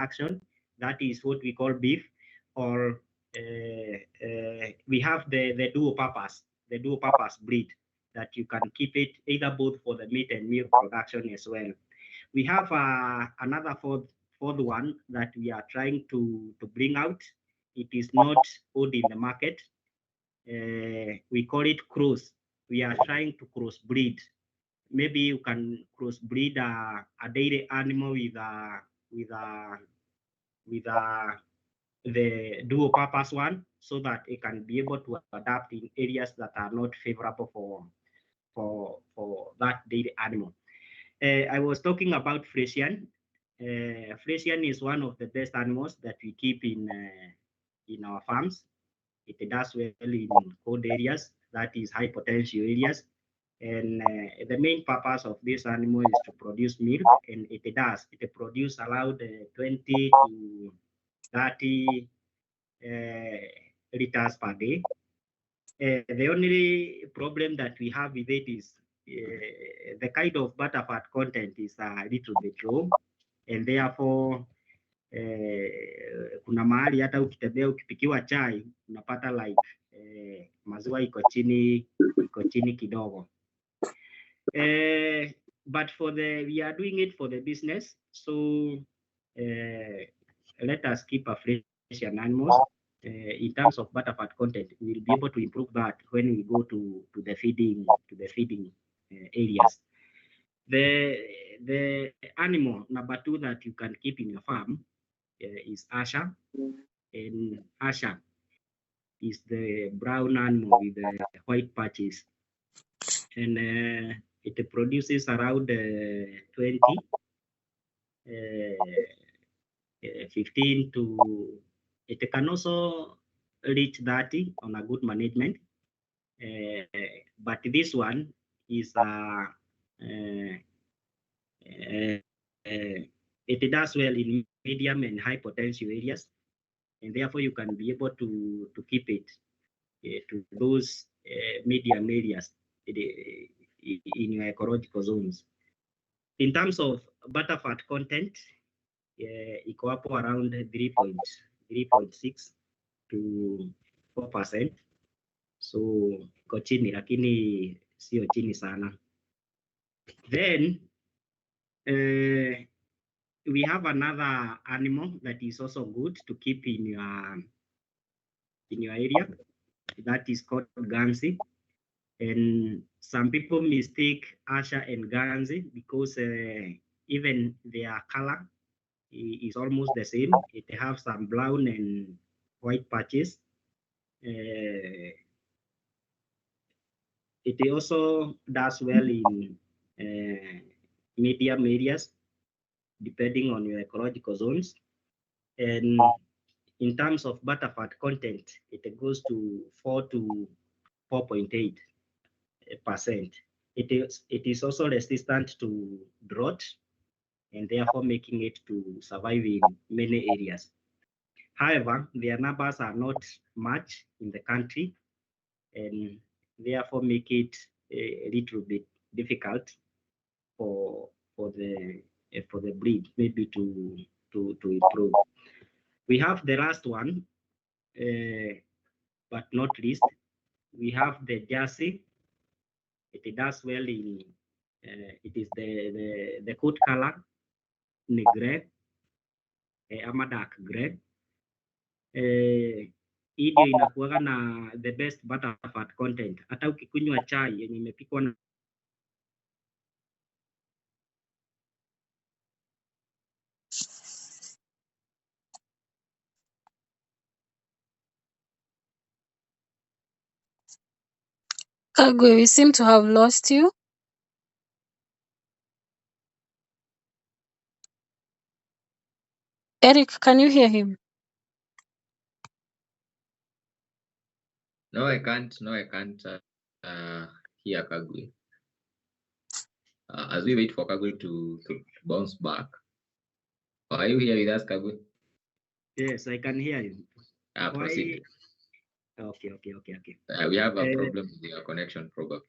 production. That is what we call beef, or we have the dual-purpose breed that you can keep it either both for the meat and milk production as well. We have another fourth one that we are trying to bring out. It is not old in the market. We call it cross. We are trying to crossbreed. Maybe you can crossbreed a dairy animal with the dual purpose one, so that it can be able to adapt in areas that are not favorable for that dairy animal. I was talking about Friesian. Friesian is one of the best animals that we keep in our farms. It does well in cold areas, that is high potential areas. And the main purpose of this animal is to produce milk, and it does. It produces around 20 to 30 liters per day. The only problem that we have with it is the kind of butterfat content is a little bit low, and therefore kuna mahali hata ukitembea ukipikiwa chai unapata like maziwa iko chini kidogo. But we are doing it for the business, so let us keep a Friesian animals. In terms of butterfat content, we'll be able to improve that when we go to the feeding areas. The animal number 2 that you can keep in your farm is Asha, and Asha is the brown animal with the white patches, and it produces around 15 to, it can also reach 30 on a good management, but this one is it does well in medium and high potential areas, and therefore you can be able to keep it to those medium areas in your ecological zones. In terms of butterfat content, iko hapo around 3.6 to 4%, so iko chini lakini sio chini sana. Then we have another animal that is also good to keep in your area, that is called Guernsey. And some people mistake Asha and Guernsey because even their color is almost the same. It has some brown and white patches. It also does well in medium areas, depending on your ecological zones. And in terms of butterfat content, it goes to 4 to 4.8%. It is also resistant to drought, and therefore making it to survive in many areas. However, their numbers are not much in the country, and therefore make it a little bit difficult for the breed maybe to improve. We have the last one, but not least, we have the Jersey. It does well in it is the coat color ni gray ama dark gray. Hii ndio inakuwaga na the best butterfat content. Hata ukikunywa chai yenye imepikwa na Kagwe, we seem to have lost you. Eric, can you hear him? No, I can't. Hear Kagwe. As we wait for Kagwe to bounce back. Are you here with us, Kagwe? Yes, I can hear you. Proceed. Okay. We have a problem with your connection, probably.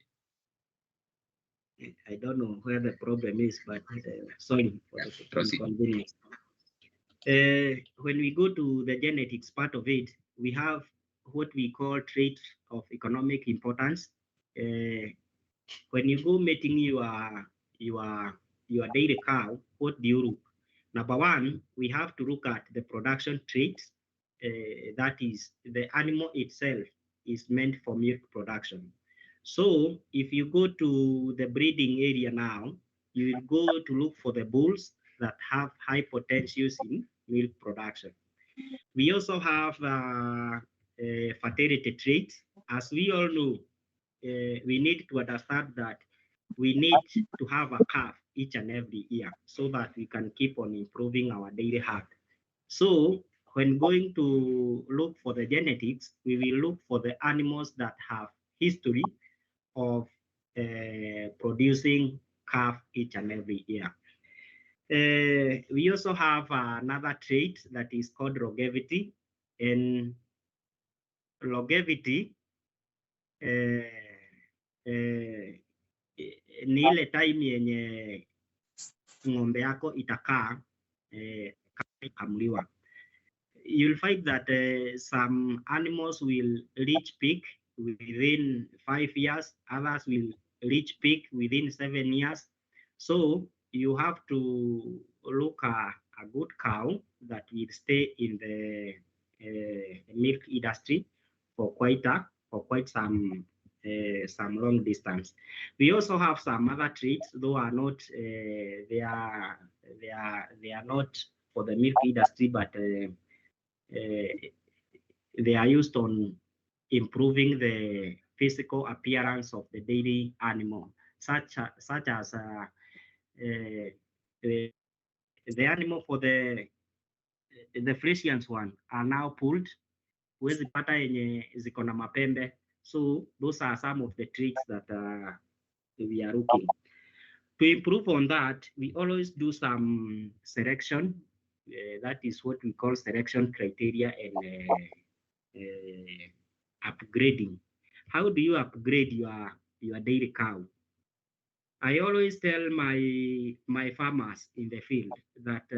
I don't know where the problem is, but sorry for the inconvenience. When we go to the genetics part of it, we have what we call traits of economic importance. When you go mating your your dairy cow, what do you look? Number one, we have to look at the production traits. That is, the animal itself is meant for milk production. So if you go to the breeding area now, you will go to look for the bulls that have high potentials in milk production. We also have fertility traits. As we all know, we need to understand that we need to have a calf each and every year so that we can keep on improving our daily herd. So when going to look for the genetics, we will look for the animals that have history of producing calf each and every year. We also have another trait that is called longevity. And longevity ni ile time yenye ng'ombe yako itakaa ikamuliwa. You'll find that some animals will reach peak within 5 years, others will reach peak within 7 years. So you have to look at a good cow that will stay in the milk industry for quite some long distance. We also have some other traits, though are not they are not for the milk industry, but they are used on improving the physical appearance of the dairy animal, such as the animal for the Frisians one are now pulled. Huwezi pata yenye ziko na mapembe. So those are some of the traits that we are looking. To improve on that, we always do some selection. That is what we call selection criteria and upgrading. How do you upgrade your dairy cow? I always tell my farmers in the field that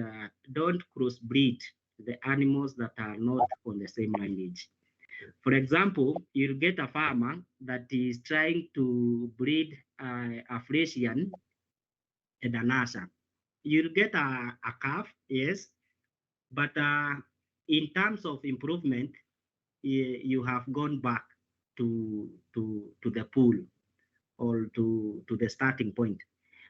don't crossbreed the animals that are not on the same lineage. For example, you'll get a farmer that is trying to breed a Frisian and an Asa. You'll get a calf, yes, but in terms of improvement, you have gone back to the pool or to the starting point.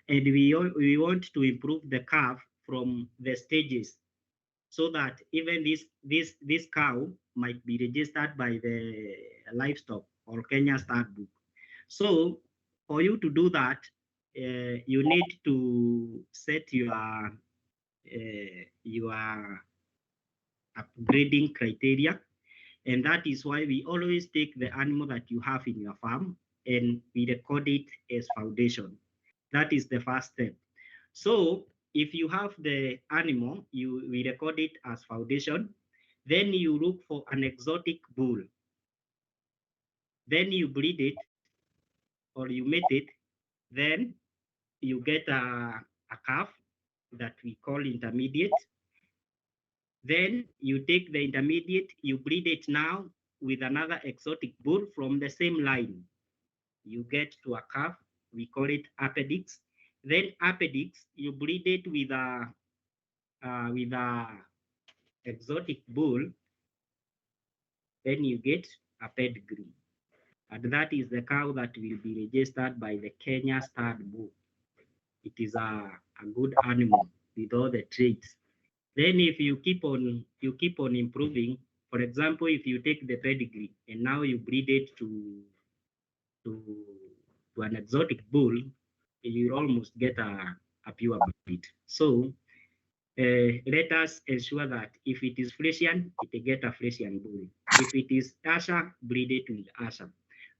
And we want to improve the calf from the stages so that even this cow might be registered by the livestock or Kenya stud book. So for you to do that, you need to set your upgrading criteria, and that is why we always take the animal that you have in your farm and we record it as foundation. That is the first step. So if you have the animal, we record it as foundation. Then you look for an exotic bull. Then you breed it or you mate it. Then you get a calf that we call intermediate. Then you take the intermediate, you breed it now with another exotic bull from the same line. You get to a calf, we call it appendix. Then appendix, you breed it with a exotic bull, then you get a pedigree. And that is the cow that will be registered by the Kenya stud book. It is a good animal with all the traits. Then if you keep on improving, for example, if you take the pedigree and now you breed it to an exotic bull, you almost get a pure breed. So let us ensure that if it is Frisian, it will get a Frisian bull. If it is Asha, breed it with Asha.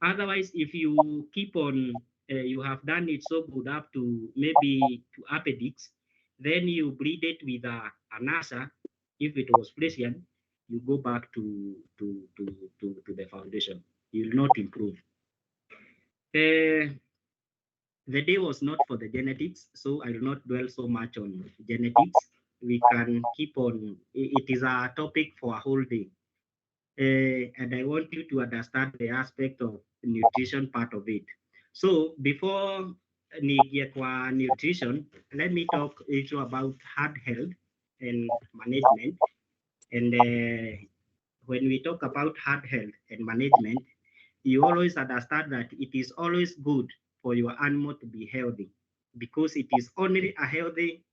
Otherwise, if you keep on, you have done it so good up to maybe to appendix, then you breed it with an Asha. If it was Frisian, you go back to the foundation. You will not improve. The day was not for the genetics, so I will not dwell so much on genetics. we can keep on. It is a topic for a whole day. And I want you to understand the aspect of nutrition part of it. So before niingie kwa nutrition, let me talk also about heart health and management. And when we talk about heart health and management, you always understand that it is always good for your animal to be healthy, because it is only a healthy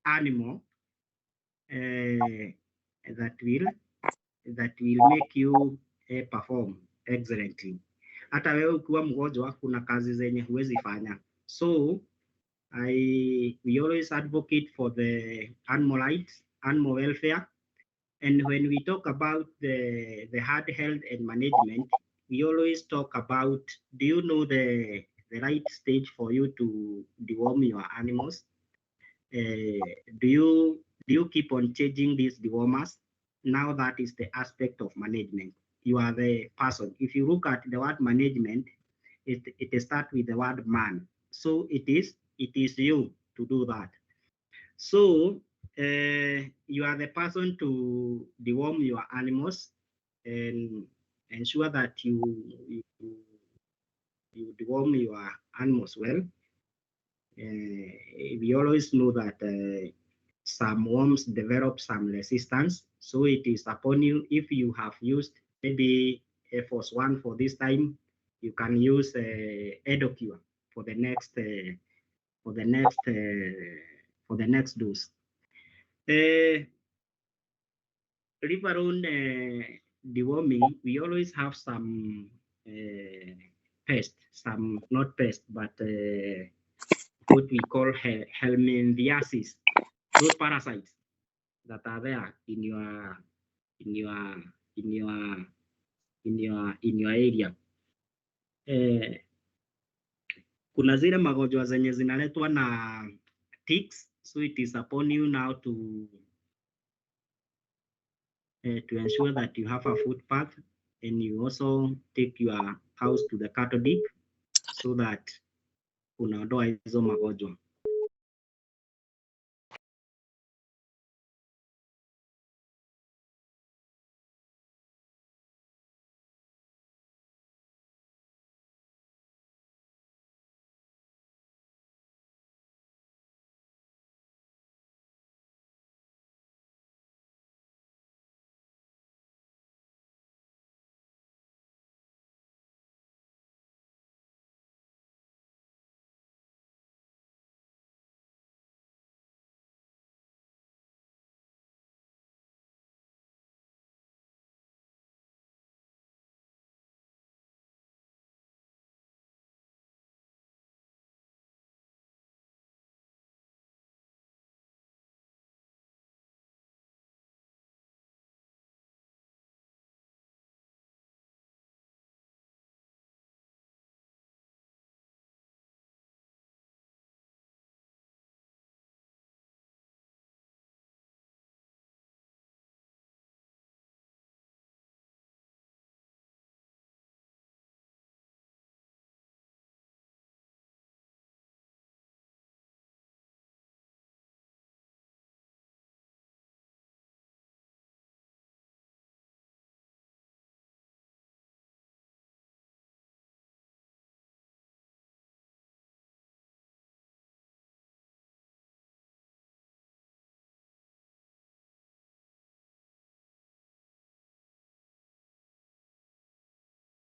animal that will make you perform excellently. Hata wewe ukiwa mgonjwa, kuna kazi zenye huwezi fanya. So we always advocate for the animal rights, animal welfare. And when we talk about the heart health and management, we always talk about, do you know the right stage for you to deworm your animals? Do you keep on changing these dewormers? Now that is the aspect of management. You are the person. If you look at the word management, it starts with the word man. So it is you to do that. So you are the person to deworm your animals and ensure that you deworm your animals well. We always know that some worms develop some resistance. So it is upon you, if you have used maybe Force 1 for this time, you can use Edocure for the next dose. River on deworming, we always have some pests, some not pests, but what we call helminthiasis, those parasites that are there in your area. Kuna zile magonjwa zenye zinaletwa na ticks, so it is upon you now to ensure that you have a footpath, and you also take your cows to the cattle dip so that unaondoa hizo magonjwa.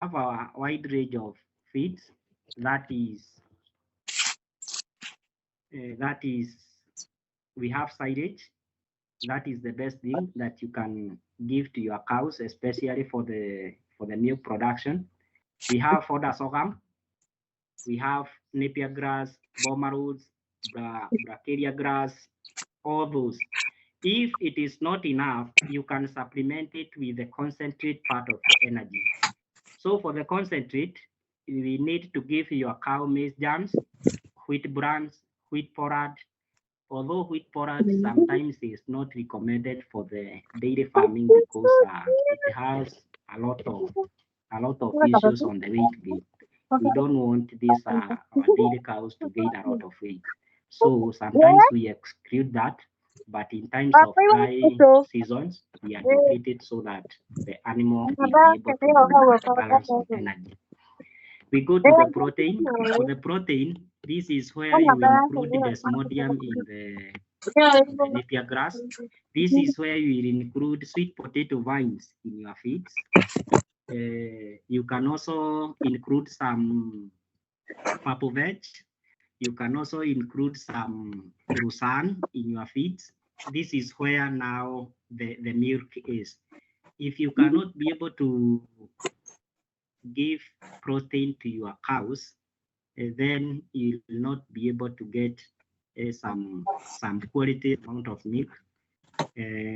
Have a wide range of feeds. That is we have silage. That is the best thing that you can give to your cows, especially for the milk production. We have fodder sorghum. We have napier grass, boma roots, bracharia grass, all those. If it is not enough, you can supplement it with the concentrate part of the energy. So for the concentrate, we need to give your cow maize germs, wheat bran, wheat porridge. Although wheat porridge sometimes is not recommended for the dairy farming because it has a lot of issues on the weight gain. We don't want these our dairy cows to gain a lot of weight. So sometimes we exclude that. But in times of dry seasons, we advocate it so that the animal will be able to have a balance of energy. We go to the protein. For the protein, this is where you include the desmodium in the napier grass. This is where you will include sweet potato vines in your feeds. You can also include some purple veg. You can also include some Rusan in your feeds. This is where now the milk is. If you cannot be able to give protein to your cows, then you will not be able to get some quality amount of milk.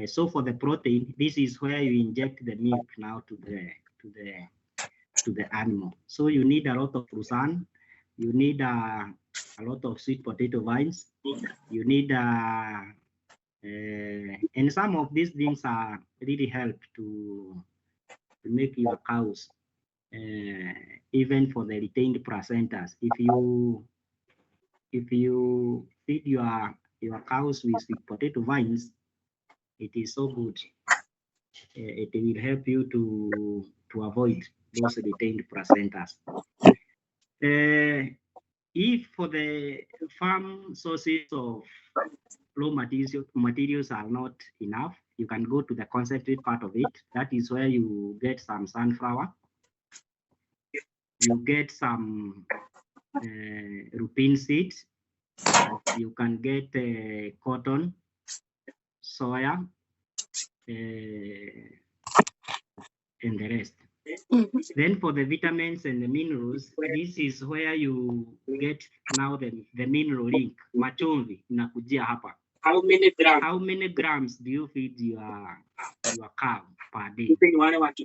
So for the protein, this is where you inject the milk now to the animal. So you need a lot of Rusan, you need a lot of sweet potato vines, you need and some of these things are really help to make your cows even for the retained placentas. If you feed your cows with sweet potato vines, it is so good. It will help you to avoid those retained placentas. If for the farm sources of raw materials are not enough, you can go to the concentrate part of it. That is where you get some sunflower, you get some lupin seeds, you can get cotton, soya, and the rest. Then for the vitamins and the minerals, this is where you get now the mineral link. Machumvi inakujia hapa. How many grams do you feed your cow per day?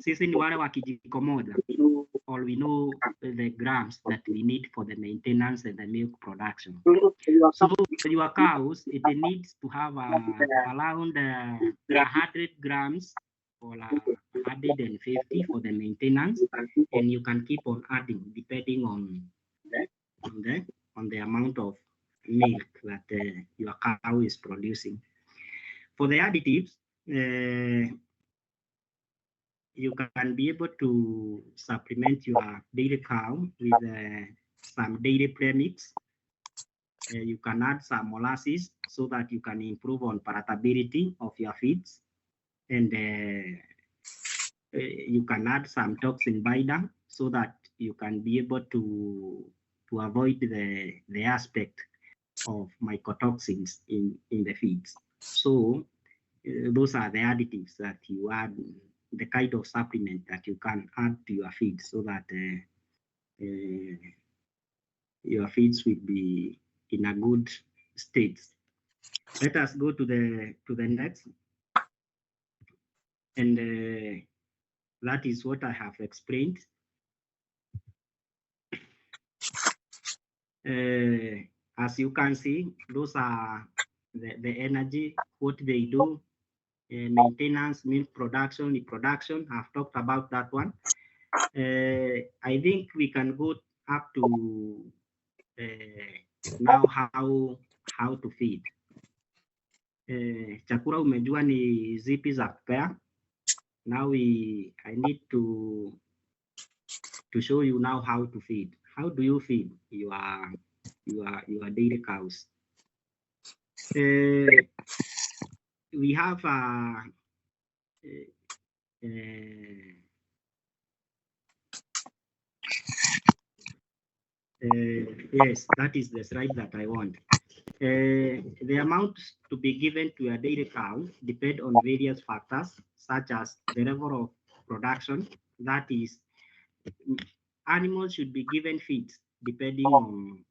Sisi ni wale wa kijiko moja. Or we know the grams that we need for the maintenance and the milk production. So your cows, it needs to have around 100 grams or 150 for the maintenance, and you can keep on adding depending on the amount of milk that your cow is producing. For the additives, you can be able to supplement your dairy cow with some dairy premix. You can add some molasses so that you can improve on palatability of your feeds, and you can add some toxin binder so that you can be able to avoid the aspect of mycotoxins in the feeds. So those are the additives that you add, the kind of supplement that you can add to your feeds so that your feeds will be in a good state. Let us go to the next, and that is what I have explained. As you can see, those are the energy, what they do, maintenance, milk production, reproduction. I've talked about that one. I think we can go up to now how to feed. Chakula umejua ni zipi za kupea. Now I need to show you now how to feed. How do you feed your dairy cows? We have yes, that is the slide that I want. The amount to be given to a dairy cow depend on various factors, such as the level of production. That is, animals should be given feed depending on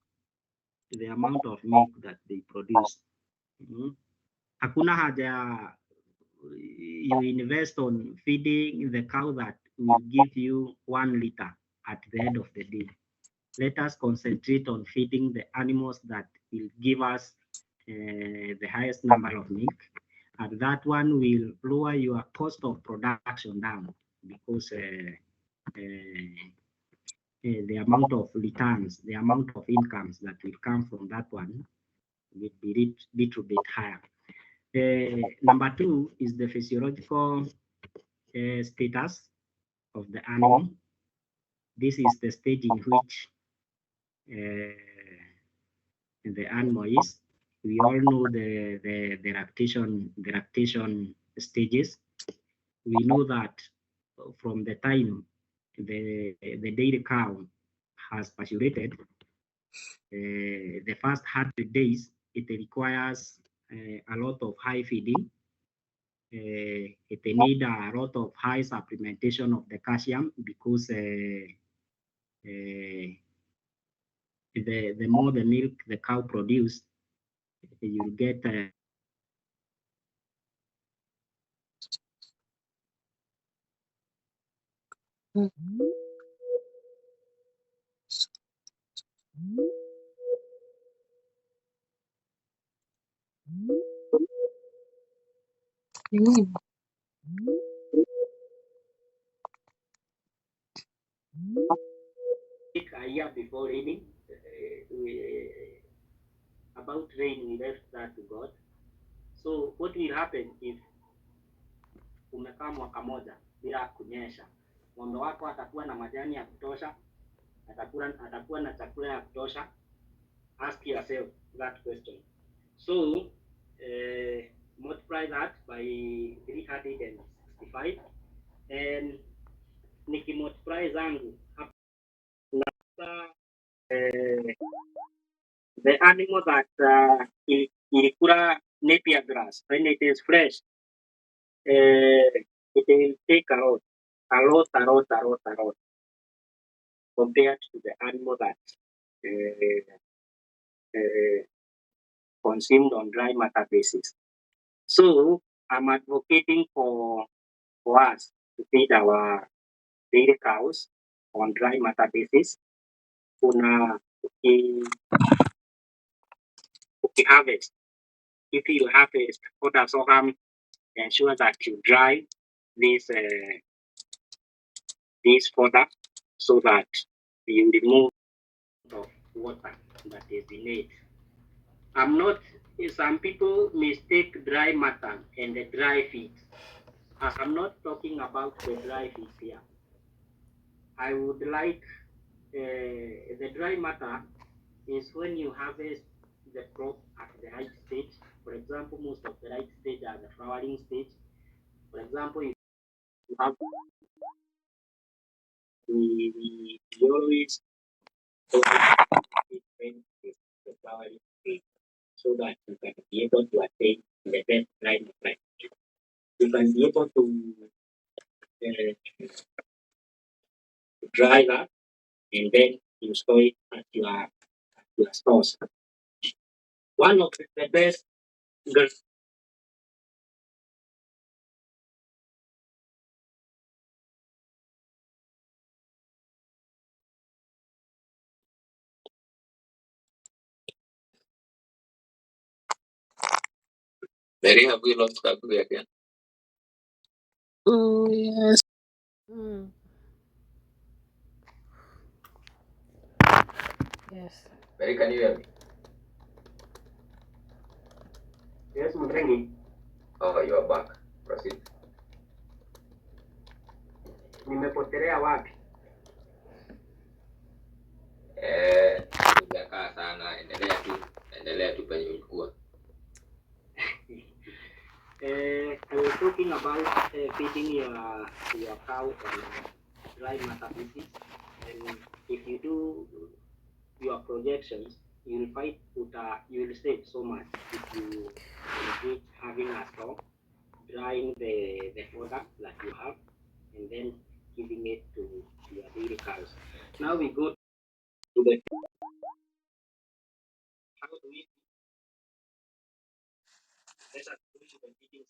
the amount of milk that they produce. Hakuna haja you invest on feeding the cow that will give you 1 liter at the end of the day. Let us concentrate on feeding the animals that will give us the highest number of milk, and that one will lower your cost of production down, because the amount of returns, the amount of incomes that will come from that one will be a little bit higher. Number two is the physiological status of the animal. This is the stage in which the animal is. We all know the lactation stages. We know that from the time the dairy cow has paturated, the first 100 days, it requires a lot of high feeding. It needs a lot of high supplementation of the calcium because the more the milk the cow produces, you get a year before raining. About rain, we left that to God. So what will happen if umekaa mwaka moja bila kunyesha? Ng'ombe wako atakuwa na majani ya kutosha, atakuwa na chakula ya kutosha? Ask yourself that question. So multiply that by 365 and nikimultiply zangu hapa the animal that ilikula napier grass when it is fresh, it will take a lot compared to the animal that consumed on dry matter basis. So I'm advocating for us to feed our dairy cows on dry matter basis. Harvest. If you harvest fodder sorghum, ensure that you dry this fodder so that you remove of water that is in it. I'm not. Some people mistake dry matter and the dry feed. I'm not talking about the dry feed here. I would like the dry matter is when you harvest the crop at the right stage. For example, most of the right stage are the flowering stage. For example, if you have we always the flowering stage so that you can be able to attain the best line of life. You can be able to dry that and then you store it at your stores. One of the best Mary, have we lost Kakuri again? Oh, yes. Yes. Mary, can you hear me? Yes, Mrengi. Oh, you are back. Proceed. Nimepotelea wapi? Hujakaa sana, endelea tu penye ulikuwa. I was talking about feeding your cow on dry matter basis, and if you do your projections, you'll find you will save so much if you engage having a store, drying the fodder that you have, and then giving it to your dairy cows. Now we go to the how do we let us go to the feeding